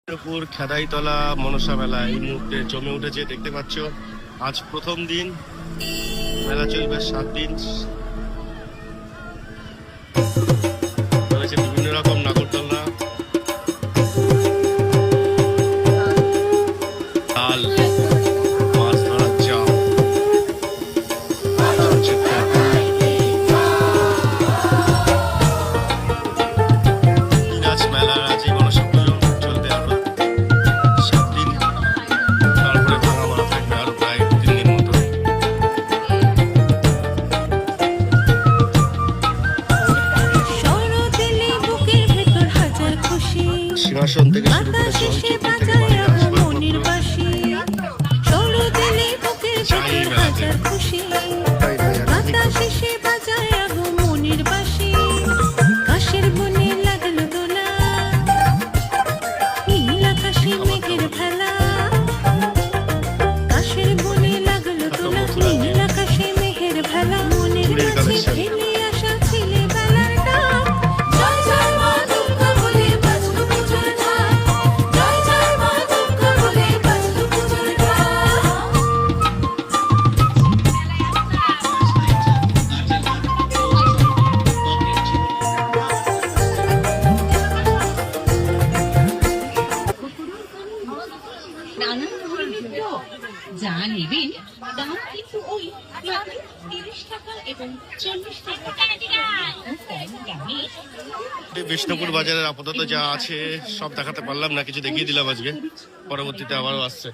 বিষ্ণুপুর খেদাইতলা মনসা মেলা এই মুহূর্তে জমে উঠেছে, দেখতে পাচ্ছ। আজ প্রথম দিন, মেলা চলবে 7 দিন। রয়েছে বিভিন্ন রকম নাগরদোলনা, তাল, মাছ ধরার চাপ, আজ মেলার আজ এই মনসা পুজো চলবে আরো 7 দিন। তারপরে ভাঙা মারা থাকবে আরো প্রায় 3 দিন মতো। সিংহাসন থেকে শুরু করে চলচ্চিত্র থেকে বাড়ির আসবাবপত্র, চাই মেলাতে। তাই নয় আর কি করবো। চুড়ির কালেকশন, নানান ধরনের যা নেবেন দাম কিন্তু ওই 30 টাকা এবং 40 টাকা। বিষ্ণুপুর বাজারের আপাতত যা আছে সব দেখাতে পারলাম না, কিছু দেখিয়ে দিলাম আজকে। পরবর্তীতে আবারও আসছে।